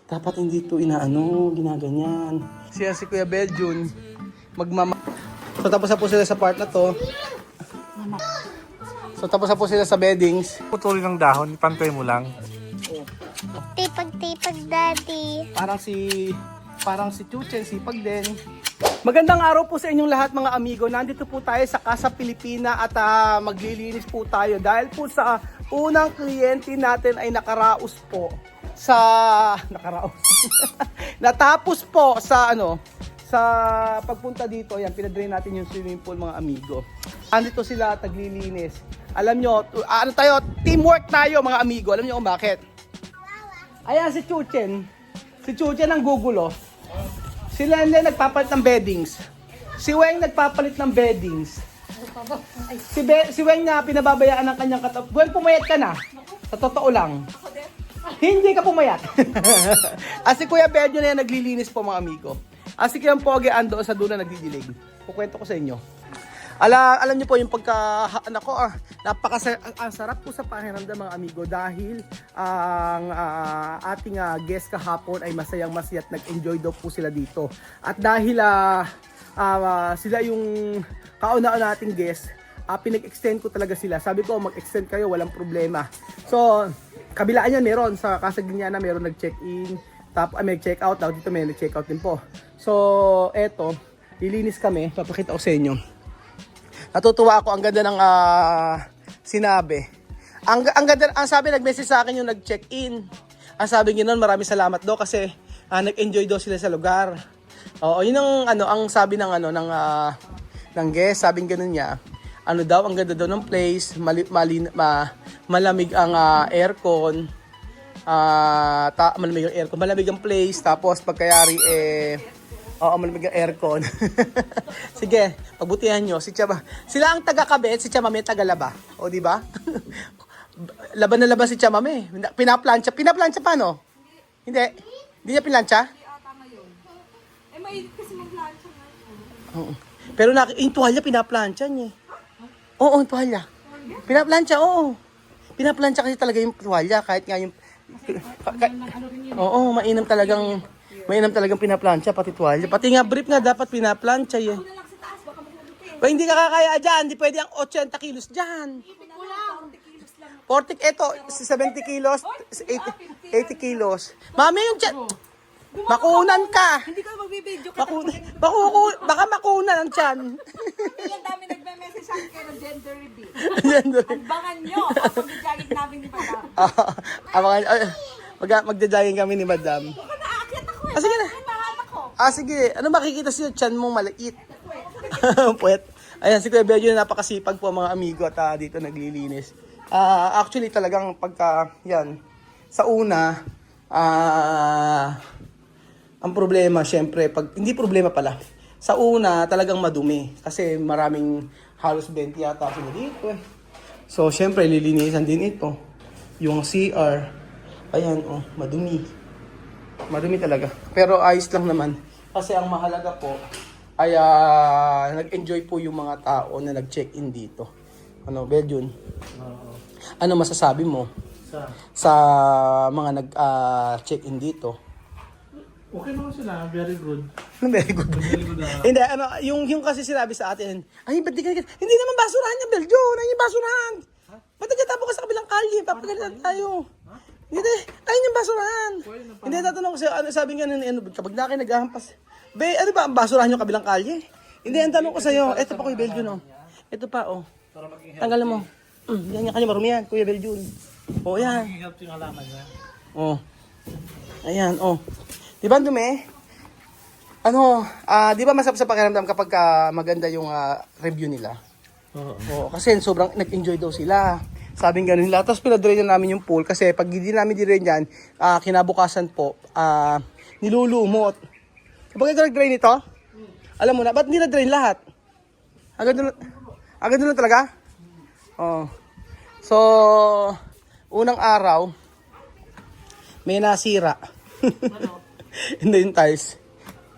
Dapat hindi ito inaano, ginaganyan. Siya si Kuya Beljun, So tapos na po sila sa part na to. So tapos na po sila sa beddings. Putulin ng dahon, ipantay mo lang. Tipag-tipag, Daddy. Parang si Chuchen, sipag din. Magandang araw po sa inyong lahat mga amigo. Nandito po tayo sa Casa Pilipina at maglilinis po tayo dahil po sa unang kliyente natin ay nakaraos po natapos po sa sa pagpunta dito. Yan, pinadrain natin yung swimming pool mga amigo. Andito sila taglilinis. Alam nyo, teamwork tayo mga amigo. Alam nyo kung bakit? Ayan si Chuchen. Si Chuchen ang gugulo. Si Lenlen nagpapalit ng beddings. Si Weng nagpapalit ng beddings. Si Weng na pinababayaan ng kanyang katawan. Weng, pumayat ka na. Sa totoo lang. Hindi ka pumayat. Si Kuya Bedyo na yan naglilinis po mga amigo. Si Kuya Pogi ando sa dulo nagdidilig. Kukwento ko sa inyo. Alam niyo po yung napakasarap po sa pakiramdam mga amigo dahil ang ating guest kahapon ay masayang-masaya at nag-enjoy daw po sila dito. At dahil sila yung kauna-una nating guest, pinag-extend ko talaga sila. Sabi ko mag-extend kayo, walang problema. So, kabilaan yan meron. Sa Casaguiñana meron nag-check-in, may check-out. Dito may nag-check-out din po. So, eto, lilinis kami. Papakita ko sa inyo. Natutuwa ako, ang ganda ng sinabi. Ang ganda, sabi, nag-message sa akin yung nag-check-in. Ang sabi niya noon, maraming salamat daw kasi nag-enjoy daw sila sa lugar. Oo, yun ang sabi ng ng guest, sabing ganun niya. Ang ganda daw ng place, malamig ang aircon. Malamig ang aircon, malamig ang place, tapos pagkayari malamig ang aircon. Sige, pagbutihan nyo. Sila ang taga-kabit, si Chamame taga-laba. O, di ba? Laban na laban si Chamame. Pinaplansya pa, no? Hindi niya pinlansya? Eh, mainit kasi maglansya ngayon. Oo. Pero yung tuwalya, pinaplansya niya. Oo, yung tuwalya. Pinaplansya, oo. Pinaplansya kasi talaga yung tuwalya, kahit nga yung... Oo, mainam talagang pinaplansya, pati tuwalya. Pati nga brief nga dapat pinaplansya eh. Ba, hindi ka kakaya dyan, hindi pwede ang 80 kilos dyan. 40, eto, 70 kilos, 80 kilos. Mami, yung dyan, makunan ka. Hindi ko magbibideo ka. Baka makunan ang tiyan. Ang dami nagme-message sa akin kayo ng gender reveal. Abangan nyo ang pag-jogging namin ni Madam. Magdadayang kami ni Madam. Baka naaakyat ako eh. Sige na. Ay, mahal ako. Sige. Ano makikita siya? Tiyan mong maliit. Puwet. Ayan, si Kuya Bello na napakasipag po mga amigo at dito naglilinis. Actually, talagang yan, sa una, ang problema, syempre, hindi problema pala. Sa una, talagang madumi. Kasi maraming halos 20 yata sila dito eh. So, syempre, lilinisan din ito. Yung CR, ayan, madumi. Madumi talaga. Pero ayos lang naman. Kasi ang mahalaga po, ay nag-enjoy po yung mga tao na nag-check-in dito. Beljun? Ano masasabi mo sa mga nag-check-in dito? Okay naman sila, very good. Very good. Hindi, yung kasi sinabi sa atin, ay, ba't di ka, hindi naman basurahan niya, Beljun, ay yung basurahan. Ba't nagkatabo ka sa kabilang kalye, papagalitan tayo. Hindi, ayun yung basurahan. Hindi, tatanong ko sa'yo, sabi nga kapag na kayo naghahampas, ano ba ang basurahan yung kabilang kalye? Hindi, ang tanong ko sa'yo, eto pa Kuya Beljun, Eto pa, tanggalan mo. Yan yung kanya marumi yan, Kuya Beljun. Yan. Help yung halaman niya. Ayan, Di ba ang dumi? Di ba masarap sa pakiramdam kapag maganda yung review nila? Oo. Kasi sobrang nag-enjoy daw sila. Sabing ganun nila. Tapos pinadrain na namin yung pool kasi pag hindi namin dirain yan, kinabukasan po, nilulumot. Kapag nag-drain ito, alam mo na, ba't hindi na-drain lahat? Agad doon talaga? So, unang araw, may nasira. Hindi yung tiles.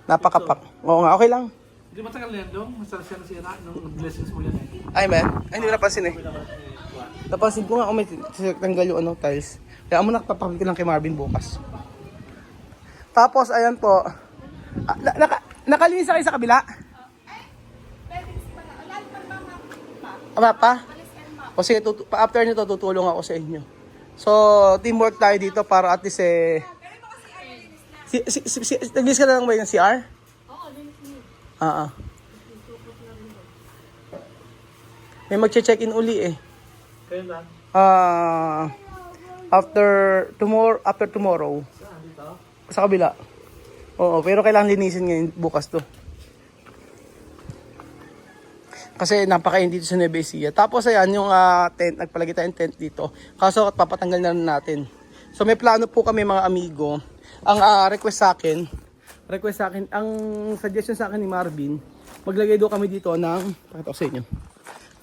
Napakapak. Oo nga, okay lang. Hindi matagal na yan dong, masarap siya nasira nung blessings mo yan eh. Ay, man. Ay, hindi ko napansin eh. Napansin ko nga, may tanggal yung tiles. Kaya mo nakapapakita lang kay Marvin bukas. Tapos, ayan po. Nakalinis na kayo sa kabila? Ama pa? O sige, after nito tutulong ako sa inyo. So, teamwork tayo dito para at least nag-list ka na lang ba yung CR? Oo, linis. May magche-check-in uli eh. Kaya ba? After tomorrow. Sa kabila. Oo, pero kailangan linisin ngayon bukas to. Kasi napakain dito sa Nueva Ecija. Tapos ayan, yung tent, nagpalagay tayong tent dito. Kaso papatanggal na rin natin. So may plano po kami mga amigo. Ang request sa akin, ang suggestion sa akin ni Marvin, maglagay daw kami dito ng, pakita ko sa inyo.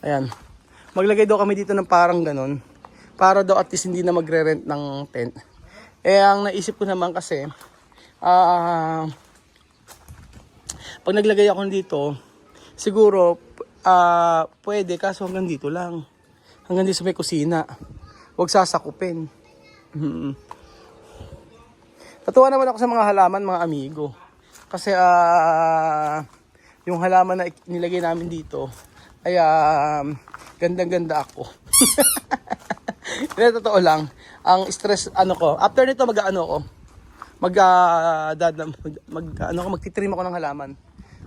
Ayan. Maglagay daw kami dito ng parang ganon. Para daw at least hindi na magre-rent ng tent. Eh ang naisip ko naman kasi, pag naglagay ako dito, siguro, pwede, kaso hanggang dito lang. Hanggang dito sa may kusina. Huwag sasakupin. Natuwa naman ako sa mga halaman, mga amigo. Kasi, yung halaman na nilagay namin dito, ay, gandang-ganda ako. Hindi, totoo lang. Ang stress, after nito, magtitrim ako ng halaman.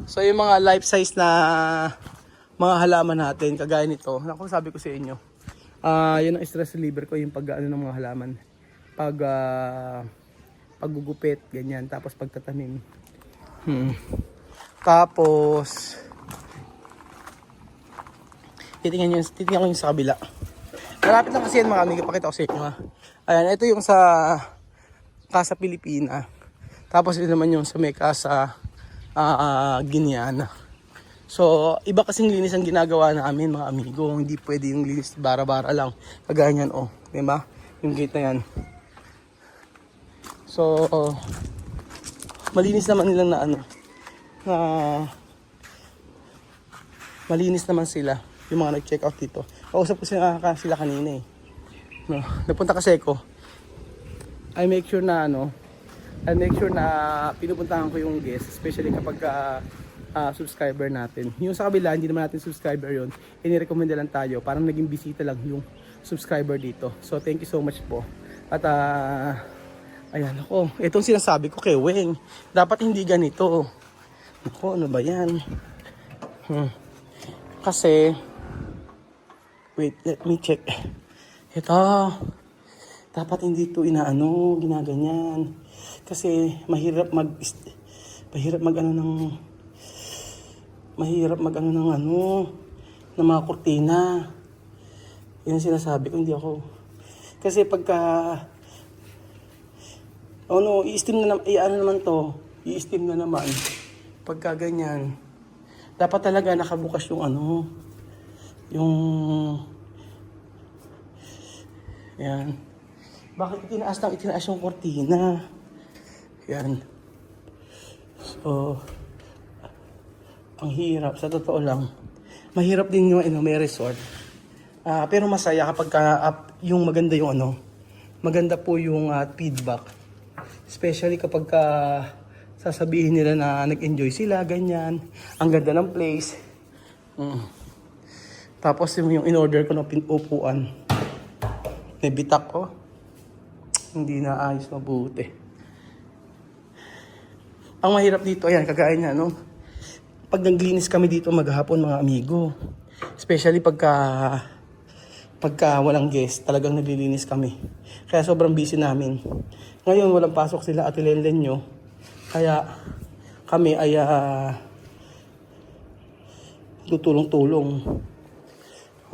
So, yung mga life size na mga halaman natin, kagaya nito, sabi ko sa inyo, yun ang stress reliever ko, yung ng mga halaman. Paggugupit, ganyan, tapos pagtatanim. Tapos, titingnan ko yung sa kabila. Malapit lang kasi yan mga amigo, pakita ko sa inyo ha. Ayan, ito yung sa Casa Pilipina. Tapos ito naman yung sa may Casa Guineana. So, iba kasing linis ang ginagawa namin mga amigo. Hindi pwede yung linis bara-bara lang. Kagaya niyan, diba? Yung gate na yan. So, malinis naman nilang malinis naman sila. Yung mga nag-check out dito. Kausap ko sila kanina eh. No, napunta kasi ako. I make sure na pinupuntahan ko yung guest, especially kapag subscriber natin. Yung sa kabila, hindi naman natin subscriber yun. Inirecommend lang tayo. Parang naging bisita lang yung subscriber dito. So, thank you so much po. At, ayan ako. Itong sinasabi ko kay Weng. Dapat hindi ganito. Ako, ano ba yan? Kasi, wait, let me check. Ito. Dapat hindi ito ginaganyan. Kasi, mahirap mag ng mga kurtina. Yan ang sinasabi ko, hindi ako. Kasi pagka i-steam na naman pagka ganyan. Dapat talaga nakabukas yung yan. Bakit itinaas yung kurtina? Yan. So, ang hirap, sa totoo lang. Mahirap din yung may resort. Pero masaya kapag yung maganda yung maganda po yung feedback. Especially kapag sasabihin nila na nag-enjoy sila, ganyan. Ang ganda ng place. Tapos yung in-order ko ng upuan. May bitak ko. Hindi na ayos mabuti. Ang mahirap dito, ayan, kagaya niya, pag naglinis kami dito maghapon mga amigo, especially pagka walang guest, talagang naglilinis kami. Kaya sobrang busy namin. Ngayon walang pasok sila at Lelen nyo. Kaya kami ay tutulong-tulong.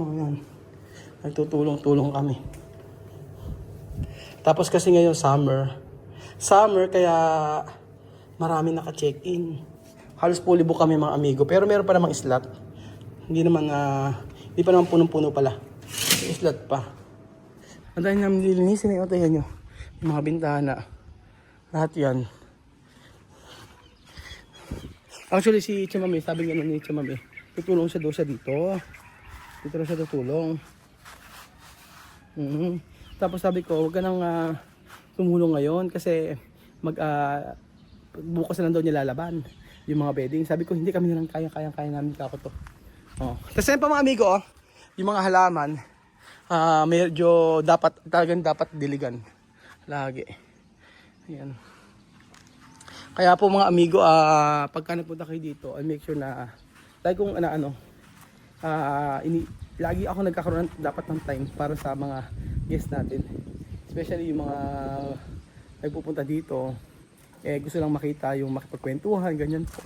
Ayan. Nagtutulong-tulong kami. Tapos kasi ngayon summer kaya marami naka-check-in. Halos fully book kami mga amigo. Pero meron pa namang slot. Hindi pa naman punong-puno pala. May slot pa. Ang dahil namin nilinisin ito yan yung mga bintana. Lahat yan. Actually si Chimame, sabi nga ni Chimame, tutulong siya doon dito. Dito siya tutulong. Tapos sabi ko, huwag ka nang tumulong ngayon kasi bukas na lang daw nilalaban yung mga bedding. Sabi ko hindi kami nalang kaya namin kako to. Oh. Tapos yan pa mga amigo, oh, yung mga halaman, medyo talagang dapat diligan lagi. Ayan. Kaya po mga amigo, pagka napunta kayo dito, I make sure na lagi kong lagi ako nagkakaroon dapat ng time para sa mga guests natin. Especially yung mga nagpupunta dito, gusto lang makita yung makipagkwentuhan, ganyan po.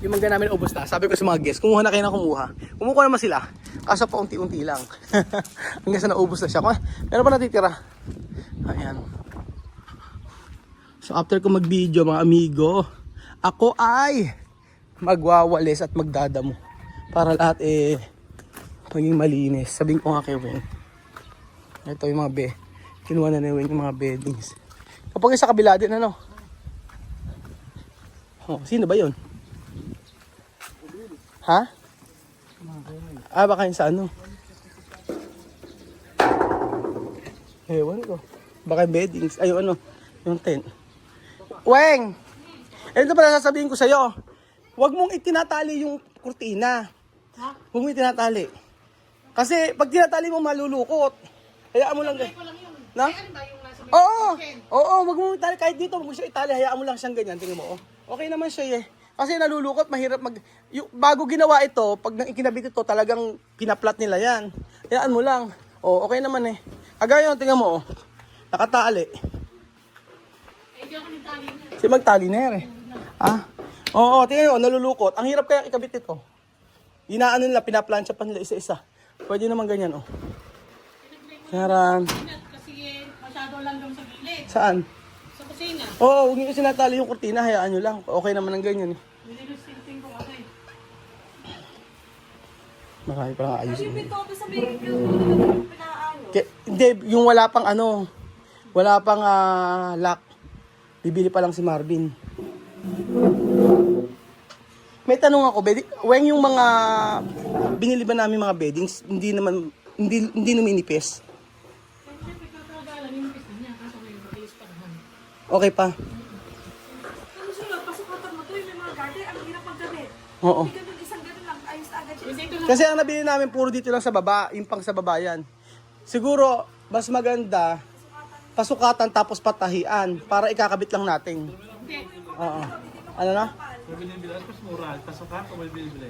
Yung mangga namin ubos na. Sabi ko sa mga guests, kumuha na kayo na kumuha. Kumuha naman sila. Kaso pa unti-unti lang. Hanggang sa naubos na siya. Meron pa natitira. Ayan. So after ko mag-video mga amigo, ako ay magwawalis at magdadamo. Para lahat maging malinis. Sabihin ko nga kay Weng. Ito yung mga kinuha na ni Weng yung mga beddings. Kapag sa kabila din ano. Oh, sino ba 'yon? Ha? Baka yun sa ano. Ewan ko. Baka yung beddings. Ay, yung ano. Yung tent. Weng! Ito pala sasabihin ko sa'yo. Huwag mong itinatali yung kurtina. Ha? Huwag mong itinatali. Kasi pag tinatali mo malulukot. Hayaan mo lang. Na? Oo, wag mo itali. Kahit dito, wag mo siya itali. Hayaan mo lang siyang ganyan. Tingnan mo, oh. Okay naman siya eh. Kasi nalulukot, mahirap bago ginawa ito, pag ikinabit ito, talagang pinaplat nila yan. Hayaan mo lang. Oh, okay naman eh. Kagaya yun, tingnan mo, oh. Nakatali. Si magtali na yan eh. Oo, tingnan mo, nalulukot. Ang hirap kaya ikabit ito. Inaano nila, pinaplansya pa nila isa-isa. Pwede naman ganyan, oh. Saran. Kasi masyado lang doon sa gilid. Saan? Sa kusina. Oo, huwag nyo kasi natali yung kurtina, hayaan nyo lang. Okay naman ang ganyan eh. Hindi doon sinting ko kasi. Marami pa lang ayusin. Yung pinto ko sabihin yung pinaano. Hindi, yung wala pang ano, wala pang lock. Bibili pa lang si Marvin. May tanong ako, Weng, yung mga binili ba namin mga beddings, hindi numinipis? Siyempre kakagalan yung pista niya kaso may mabilis pa naman. Okay pa? Ano sila, pasukatan mo to, may mga garden, ang hirap maggamit. Oo. Hindi ganun, isang ganun lang, ayos na agad siya. Hindi ito Kasi ang nabili namin puro dito lang sa baba, yung pang sa baba yan. Siguro, mas maganda, pasukatan tapos patahian para ikakabit lang natin. Oo. Ano na? May binibili. Mas mura. Pasukan o may binibili?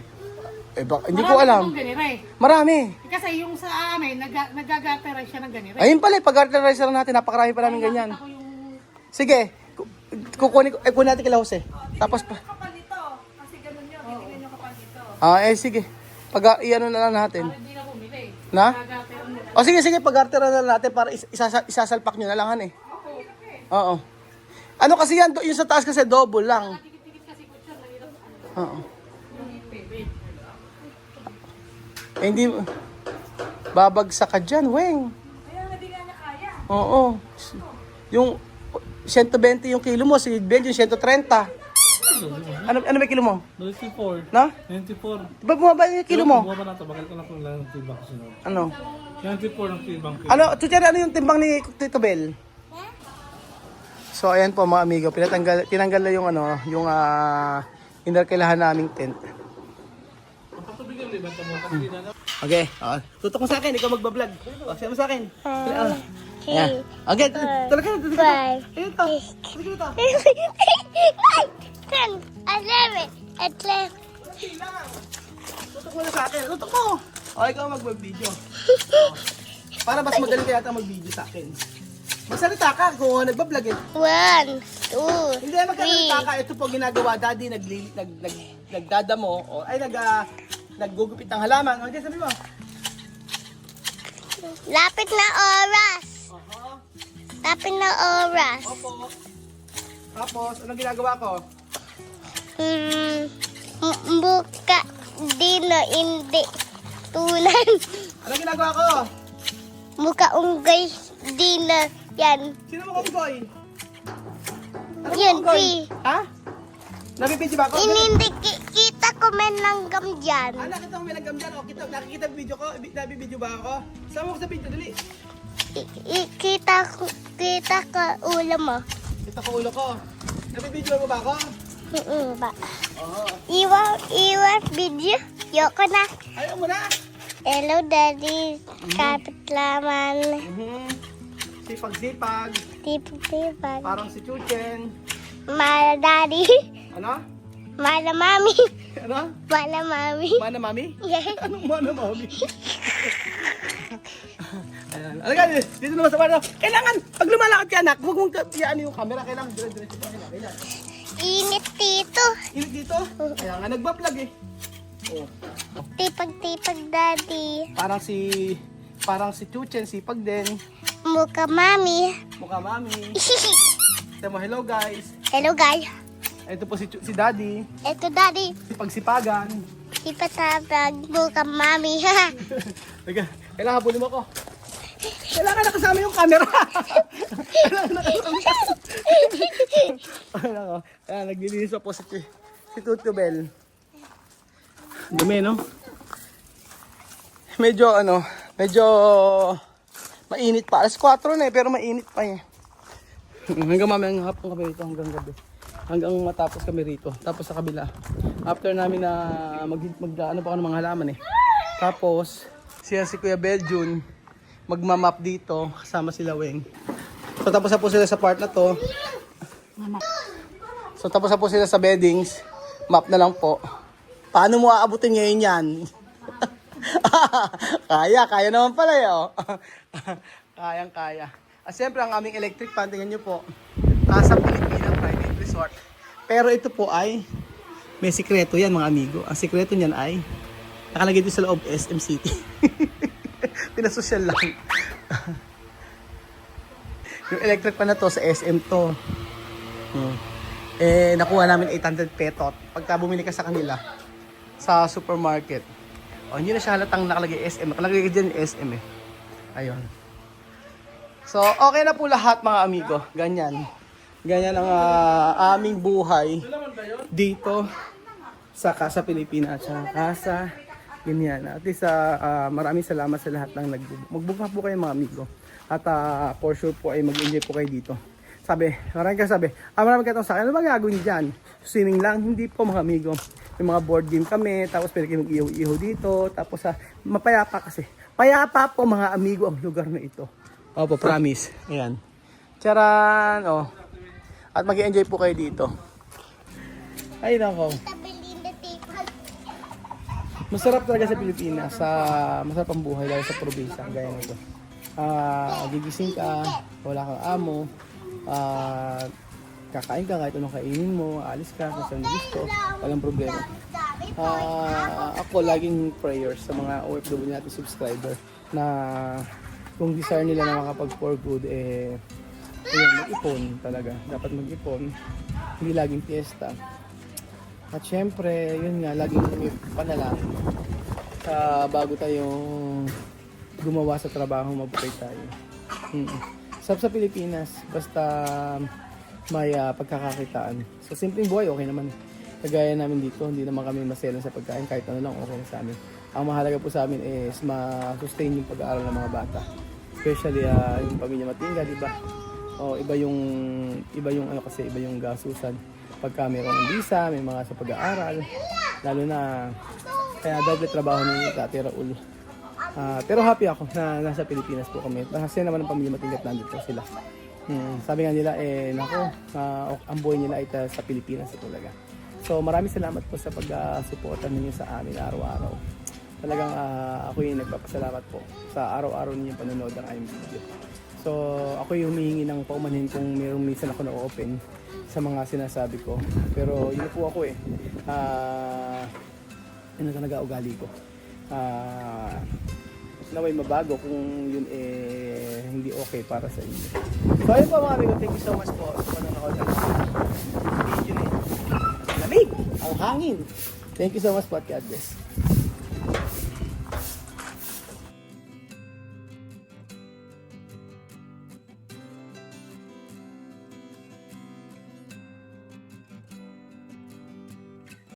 Hindi ko alam. ganire. Marami. Kasi yung sa amin, nagagatera siya ng ganire. Ayun pala, pag-garterizer natin, napakarami pa namin ganyan. Ako yung... Sige, kukunin natin kila Jose. Tapos pa. Kapal nito, kasi ganun yun, titignan yung kapal nito. Sige. Pag-iano na lang natin. Hindi na bumili. Na? Nagagatera mo. O sige, pag-gartera na lang natin para isasalpak nyo na lang, han eh. Oo. Ano kasi yan, yung sa taas kasi double lang. Dikit-dikit kasi ko siya, nahirap Oo. yung bebe. Hindi, babagsak ka dyan, Weng. Kaya hindi nga niya kaya. Oo. Yung 120 yung kilo mo, si Ben yung 130. Ano may kilo mo? 94. Na? 94. Diba bumaba yung kilo mo? Bumaba na ito. Bakit ko na kung lang timbang ko sunod. Ano? 94 ang timbang ko. Ano, tutyari, ano yung timbang ni Tito Bel? So ayan po mga amigo, tinanggal na yung yung inarkilahan naming tent. Ang patubig yung liban mo. Kasi na Okay, tutok mo sa akin, ikaw magbablog. Siya mo sa akin. Yeah. Okay, talaga na, talaga na. Ayun to, talaga na to. 10, 11, 12. Tutok mo na sa akin, tutok mo. Okay, ikaw mag-video. Para mas magaling kaya ata mag-video sa akin. Magsalita ka kung nagbablog eh. 1, 2, Hindi, magsalita ka. Ito po ginagawa, daddy, nagdadamo, naggugupit ng halaman. Okay, sabi mo. lapit na oras. Lapit na oras. Opo. Tapos, anong ginagawa ko? Buka, dino, hindi. Tunan. Anong ginagawa ko? Muka unggay, dino, yan. Sino mo konggoy? Yun, si. Ha? Nabibidyo ba ako? Inindi, kita ko may langgam dyan. Nakita mo may langgam dyan. O, nakikita video ko? Nabibidyo ba ako? Sama ko sa video, dali. Kita ko ulo mo. Kita ko ulo ko. Nabibidyo mo ba ako? Ba. Oo. Iwan video. Yoko na. Ayaw mo na. Hello, Daddy. Kapit laman. Sipag-sipag. Tipag-tipag. Parang si Chuchen. Mala, Daddy. Ano? Mala, Mami. Ano? Mala, Mami. Mana mami? Yeah. Anong mana mami? Ayan. Alaga, dito naman sa kwarto. Kailangan, pag lumalakad ka anak, huwag mong ano yung camera. Kailangan dire-diretso pa kailangan. Init dito. Init dito? Kaya nga nagbablog eh. Oh. Tipag-tipag, Daddy. Parang si Chuchen, sipag din. Mukha, Mami. Mukha mami. Sabi mo, hello guys. Hello, guys. Ito po si Daddy. Ito, Daddy. Sipag-sipagan. Ipatabag. Mukha, Mami. Teka, kailangan habulin mo ako. Kailangan nakasama yung camera. Kailangan nakasama. Ayan, naglilinis po si Tutu Bell. Dumi, no? Medyo mainit pa. Alas 4 na eh, pero mainit pa eh. Hanggang mamayang hapon kami rito, hanggang gabi. Hanggang matapos kami rito. Tapos sa kabila. After namin na ano pa ako ng mga halaman eh. Tapos, si Kuya Beljun, magmamap dito, kasama sila Weng. So tapos na po sila sa part na to. So tapos na po sila sa beddings. Map na lang po. Paano mo aabutin ngayon yan? Kaya naman pala eh, oh. Kayang-kaya. At siyempre ang aming electric fan, tingnan nyo po. Casa Pilipina Private Resort. Pero ito po ay may sikreto yan mga amigo. Ang sikreto niyan ay nakalagay dito sa loob SM City. Pinasosyal lang. Yung electric fan na to sa SM to. Eh nakuha namin 800 petot pagka bumili ka sa kanila sa supermarket. O hindi na siya halatang nakalagay SM. Nakalagay dyan yung SM eh. Ayun. So, okay na po lahat mga amigo. Ganyan. Ganyan ang aming buhay dito sa Casa Pilipina at sa Casa. Ganyan. At least maraming salamat sa lahat ng magbuka po kayo mga amigo. At for sure po ay mag-enjoy po kayo dito. Maraming katanong sa akin, ano ba gagawin dyan? Swimming lang? Hindi po mga amigo. May mga board game kami, tapos pwede kayo mag-iho-iho dito. Tapos mapayapa kasi. Payapa po mga amigo ang lugar na ito. Opo, promise. Ayan. Charan! Oh. At mag-enjoy po kayo dito. Ay nako. Masarap talaga sa Pilipinas. Masarap ang buhay lalo sa probinsya. Gaya nito. Gigising ka, wala kang amo. Kakain ka kahit anong kainin mo. Alis ka kung saan gusto. Walang problema. Ako laging prayers sa mga OFW natin subscriber na kung desire nila na makapag for good mag-ipon talaga. Dapat mag-ipon. Hindi laging fiesta. At syempre, yun nga, laging may panalangin. Bago tayong gumawa sa trabaho, mag-pray tayo. Sa Pilipinas, basta may pagkakakitaan. Sa simpleng buhay, okay naman. Kagaya namin dito, hindi naman kami maselan sa pagkain. Kahit ano lang, okay na sa amin. Ang mahalaga po sa amin is ma-sustain yung pag-aaral ng mga bata. Especially yung pamilya Matinga, di ba? O iba yung ano kasi iba yung gasusan pagka mayroong visa, may mga sa pag-aaral. Lalo na kaya double trabaho ni Tate Raul. Pero happy ako na nasa Pilipinas po kami. Kasi naman ang pamilya Matinga nandito sila. Sabi nga nila ang buhay nila ay sa Pilipinas talaga. So maraming salamat po sa pag-suporta ninyo sa amin araw-araw. Talagang ako yung nagpapasalamat po sa araw-araw ninyong panonood ng aming video. So ako yung humihingi ng paumanhin kung mayroong minsan ako na-open sa mga sinasabi ko. Pero yun po ako eh. Yun na talaga ugali ko. Naway mabago kung yun hindi okay para sa inyo. So ayun po mga amigo, thank you so much po sa panonood ng video na ito. Lamig! Ang hangin! Thank you so much po at God bless.